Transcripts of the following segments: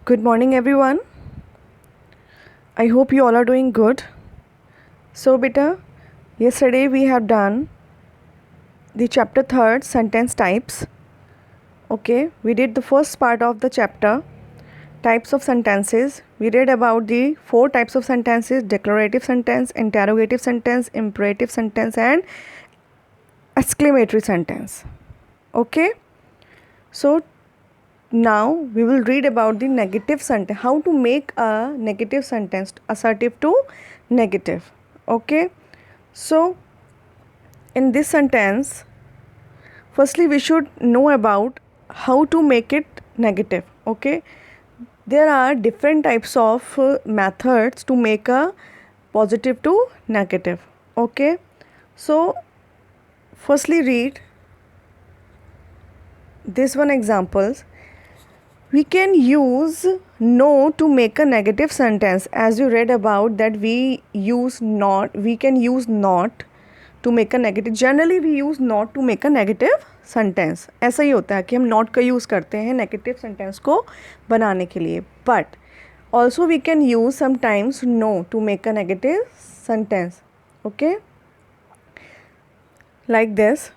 Good morning, everyone. I hope you all are doing good. So, beta, yesterday we have done the chapter 3rd, sentence types. Okay, we did the first part of the chapter, types of sentences. We read about the 4 types of sentences: declarative sentence, interrogative sentence, imperative sentence, and exclamatory sentence. Okay, so now we will read about the negative sentence, how to make a negative sentence assertive to negative. Okay, so in this sentence, firstly we should know about how to make it negative. Okay, there are different types of methods to make a positive to negative. Okay, so firstly read this one examples. We can use no to make a negative sentence. As you read about that we use not, we can use not to make a negative. Generally we use not to make a negative sentence. ऐसा ही होता है कि हम not का use करते हैं negative sentence को बनाने के लिए. But also we can use sometimes no to make a negative sentence. Okay? Like this.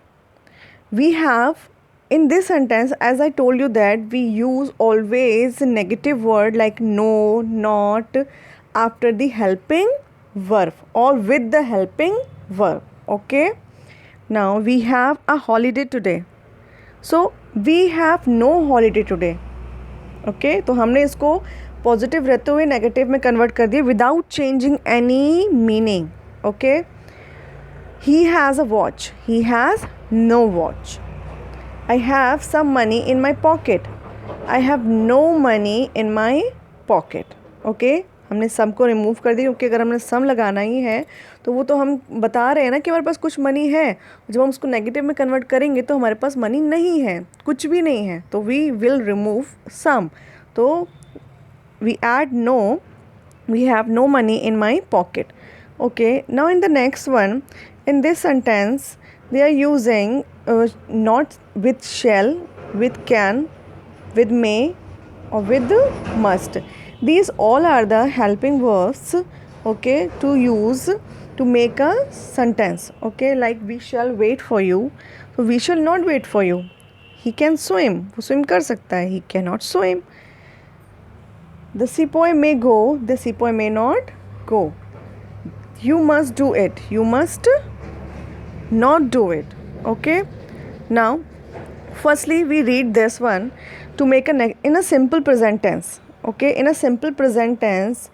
We have in this sentence, as I told you, that we use always negative word like no, not after the helping verb or with the helping verb. Okay, now we have a holiday today, so we have no holiday today. Okay, तो हमने इसको positive रहते हुए negative में convert कर दिया without changing any meaning. Okay, he has a watch, he has no watch. I have some money in my pocket. I have no money in my pocket. Okay, हमने सम को remove कर दिया क्योंकि अगर हमने सम लगाना ही है तो वो तो हम बता रहे हैं ना कि हमारे पास कुछ मनी है. जब हम उसको नेगेटिव में कन्वर्ट करेंगे तो हमारे पास मनी नहीं है, कुछ भी नहीं है, तो वी विल रिमूव सम. तो we add no, we have no money in my pocket. Okay, now in the next one, in this sentence they are using not with shall, with can, with may, or with must. These all are the helping verbs, okay, to use to make a sentence. Okay, like we shall wait for you, so we shall not wait for you. He can swim, वो swim कर सकता है. He cannot swim. The sepoy may go, the sepoy may not go. You must do it, you must not do it. Okay, now firstly we read this one to make in a simple present tense. Okay, in a simple present tense,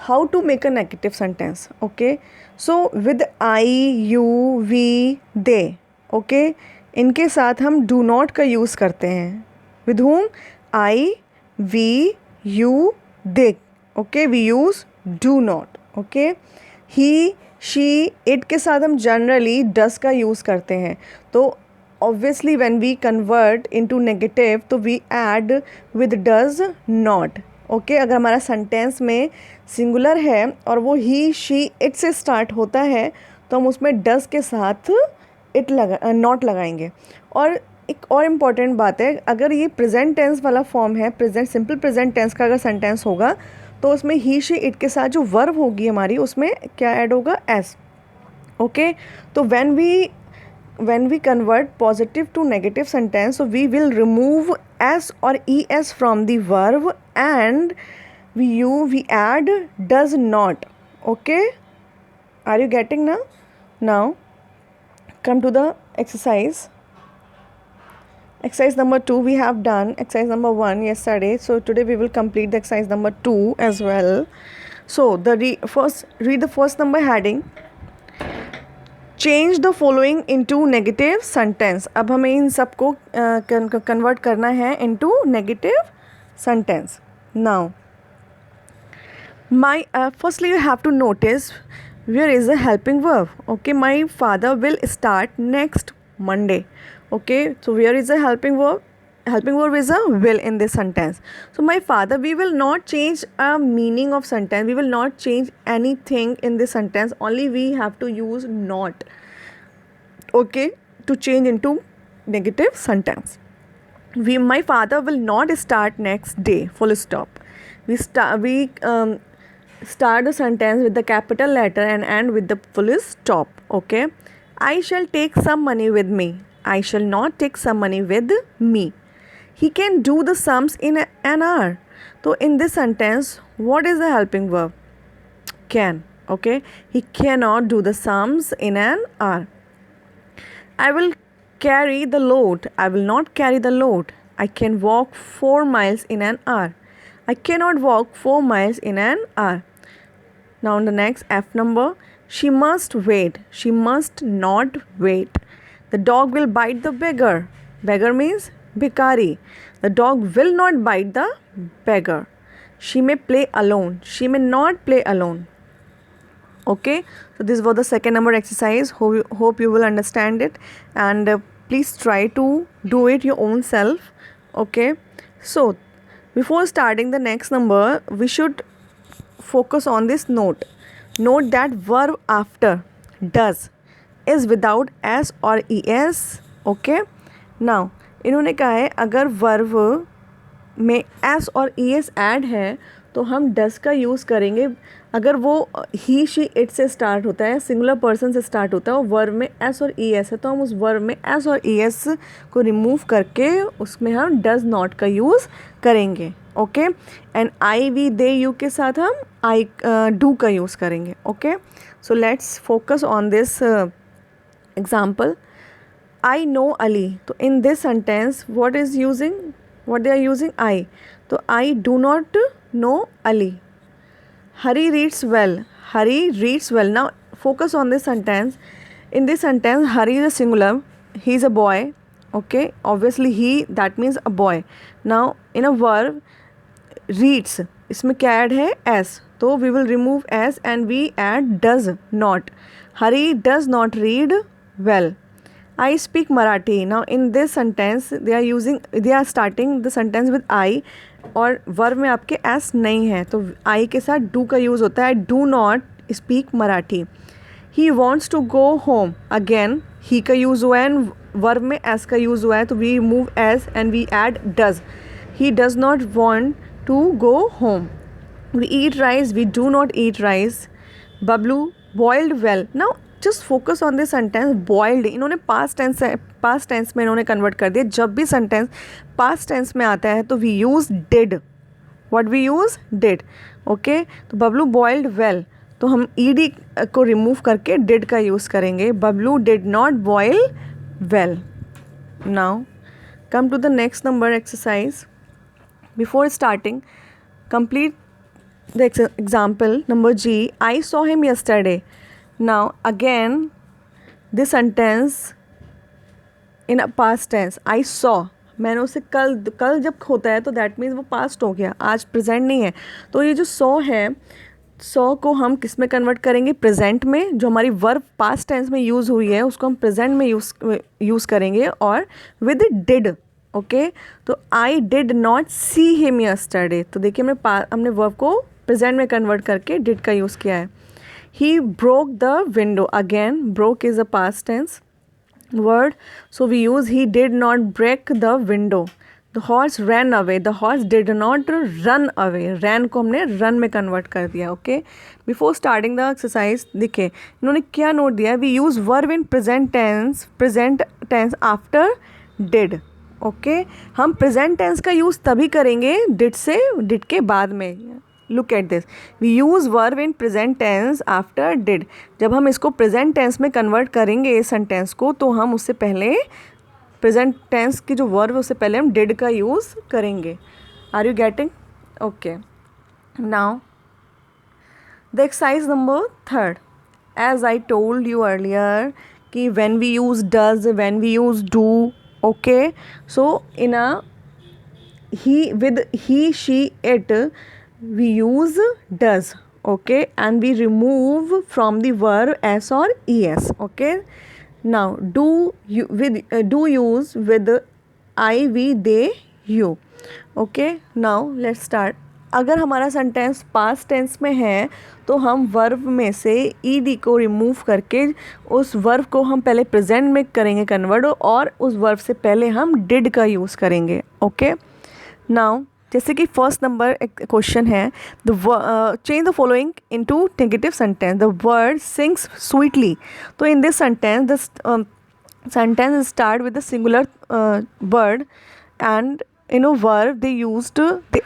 how to make a negative sentence. Okay, so with I, you, we, they. Okay, इनके साथ हम do not का use करते हैं. With whom? I, we, you, they. Okay, we use do not. Okay, he, she, it के साथ हम generally डस का यूज़ करते हैं. तो obviously when we convert into negative तो we add with does not. Okay, अगर हमारा सेंटेंस में सिंगुलर है और वो ही, शी, इट से स्टार्ट होता है तो हम उसमें डस के साथ इट नॉट लगाएंगे. और एक और इम्पॉर्टेंट बात है, अगर ये प्रेजेंट टेंस वाला फॉर्म है, प्रेजेंट सिंपल प्रेजेंट टेंस का अगर सेंटेंस होगा तो उसमें ही, शी, इट के साथ जो वर्ब होगी हमारी उसमें क्या ऐड होगा? एस. ओके, तो when we convert positive to negative sentence, so we will remove s और e s from the verb and we add does not. Okay, are you getting ना? Now come to the exercise. Exercise number 2 we have done exercise number 1 yesterday, so today we will complete the exercise number 2 as well. So read the first number heading. Change the following into negative sentence. अब हमें इन सबको convert करना है into negative sentence. Now firstly you have to notice where is the helping verb. Okay, my father will start next Monday. Okay, so where is the helping verb? Helping verb is a will in this sentence. So my father, we will not change a meaning of sentence, we will not change anything in this sentence, only we have to use not. Okay, to change into negative sentence. My father will not start next day, full stop. We start the sentence with the capital letter and end with the full stop. Okay. I shall take some money with me. I shall not take some money with me. He can do the sums in an hour. So in this sentence, what is the helping verb? Can. Okay. He cannot do the sums in an hour. I will carry the load. I will not carry the load. I can walk 4 miles in an hour. I cannot walk 4 miles in an hour. Now on the next F number, she must wait. She must not wait. The dog will bite the beggar. Beggar means bhikari. The dog will not bite the beggar. She may play alone. She may not play alone. Okay, so this was the second number exercise. Hope you will understand it, and please try to do it your own self. Okay, so before starting the next number, we should focus on this note. Note that verb after does is without s or es. Okay, now इन्होंने कहा है अगर verb में S और e S add है तो हम डस का यूज़ करेंगे. अगर वो ही शी इट से स्टार्ट होता है, सिंगुलर पर्सन से स्टार्ट होता है और वर्ब में एस और ई एस है, तो हम उस वर्ब में एस और ई एस को रिमूव करके उसमें हम डज नॉट का यूज़ करेंगे. ओके, and I we they you के साथ हम आई डू का यूज़ करेंगे. Okay, so let's focus on this example. I know Ali. तो in this sentence what they are using I. तो I do not know Ali. Hari reads well. Hari reads well. Now focus on this sentence. In this sentence Hari is a singular. He is a boy. Okay, obviously he, that means a boy. Now in a verb reads, इसमें क्या add है s, तो we will remove s and we add does not. Hari does not read well. I speak Marathi. Now in this sentence they are starting the sentence with I और verb में आपके s नहीं है तो I के साथ do का use होता है. Do not speak Marathi. He wants to go home. Again he का यूज़ हुआ है, वर्ब में s का यूज़ हुआ है तो we remove s and we add does. He does not want to go home. We eat rice. We do not eat rice. Bablu boiled well. Now just focus on this sentence. Boiled इन्होंने past tense में इन्होंने convert कर दिया. जब भी sentence past tense में आता है तो we use did. What we use did. Okay, तो बबलू बॉइल्ड वेल तो हम ईडी को रिमूव करके डिड का यूज़ करेंगे. Bablu did not boil well. Now come to the next number exercise. Before starting complete the example number G. I saw him yesterday. Now again this sentence in a past tense. I saw, मैंने उसे कल जब होता है तो that means वो past हो गया, आज प्रेजेंट नहीं है. तो ये जो सॉ है, सॉ को हम किस में कन्वर्ट करेंगे? प्रेजेंट में. जो हमारी वर्ब पास्ट टेंस में यूज़ हुई है उसको हम प्रेजेंट में यूज़ करेंगे और विद डिड. ओके, तो आई did not see him yesterday. तो देखिए हमने वर्ब को प्रेजेंट में कन्वर्ट करके डिड का यूज़ किया है. He broke the window. Again, broke is a past tense word. So we use he did not break the window. The horse ran away. The horse did not run away. Ran को हमने run में convert कर दिया. Okay. Before starting the exercise, देखिए इन्होंने क्या note दिया. We use verb in present tense after did. Okay. हम present tense का use तभी करेंगे did के बाद में. Look at this. We use verb in present tense after did. जब हम इसको प्रेजेंट टेंस में कन्वर्ट करेंगे इस सेंटेंस को तो हम उससे पहले प्रेजेंट टेंस की जो वर्ब है उससे पहले हम डिड का यूज़ करेंगे. Are you getting? Okay, now the exercise number 3. As I told you earlier कि when we use does, when we use do. Okay, so in a he she it we use does. Okay, and we remove from the verb s or es. Okay, now do use with I we they you. Okay, now let's start. अगर हमारा sentence past tense में है तो हम verb में से ED को remove करके उस वर्ब को हम पहले प्रेजेंट में करेंगे कन्वर्ट, और उस वर्ब से पहले हम डिड का यूज़ करेंगे. ओके. नाउ जैसे कि फर्स्ट नंबर एक क्वेश्चन है, the change the following into negative sentence. The word sings sweetly. तो in this sentence the sentence start with the singular word, and in a verb they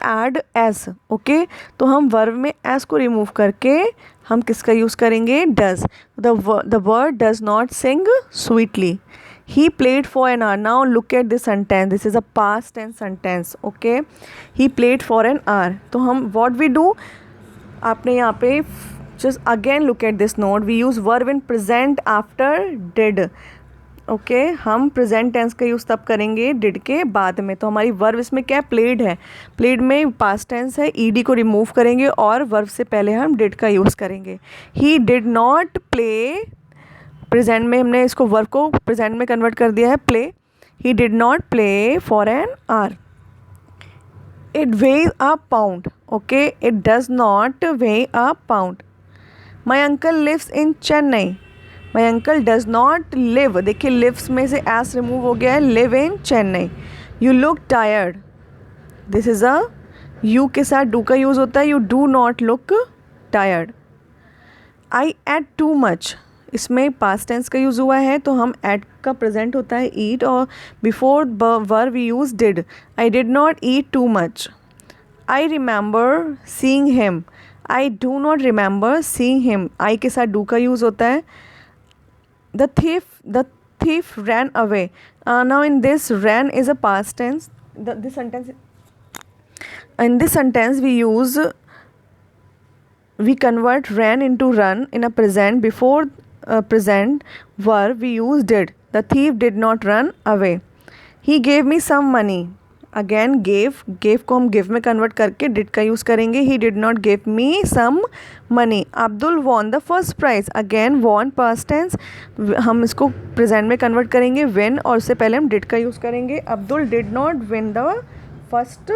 add as. okay, तो हम verb में as को remove करके हम किसका use करेंगे? does. the word does not sing sweetly. he played for an hour. Now look at this sentence. this is a past tense sentence. okay, he played for an hour. तो हम what we do, आपने यहाँ पे just again look at this note. we use verb in present after did. Okay हम present tense का use तब करेंगे did के बाद में. तो हमारी वर्ब इसमें क्या है? प्लेड है. प्लेड में पास्ट टेंस है, ईडी को रिमूव करेंगे और वर्ब से पहले हम डिड का यूज़ करेंगे. He did not play. Present में हमने इसको वर्ब को प्रेजेंट में कन्वर्ट कर दिया है, play. He did not play for an hour. It weighs a pound. Okay, it does not weigh a pound. My uncle lives in Chennai. My uncle does not live. देखिए lives में से S remove हो गया है, live in Chennai. You look tired. This is a you के साथ do का use होता है. You do not look tired. I ate too much. इसमें पास्ट टेंस का यूज़ हुआ है तो हम एट का प्रेजेंट होता है ईट, और before verb we use did. I did not eat too much. I remember seeing him. I do not remember seeing him. I के साथ डू का यूज़ होता है. The thief ran away. Now in this ran is a past tense. This sentence, in this sentence we convert ran into run in a present. Before present verb we use did. The thief did not run away. He gave me some money. Again gave को हम give में convert करके did का use करेंगे. He did not give me some money. Abdul won the first prize. Again won past tense, हम इसको present में convert करेंगे विन, और उससे पहले हम डिड का यूज़ करेंगे. Abdul did not win the first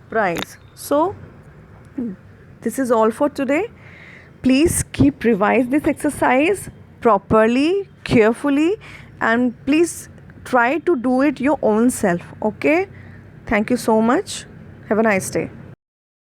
price. So this is all for today. Please keep revise this exercise properly, carefully, and please try to do it your own self. Okay, thank you so much. Have a nice day.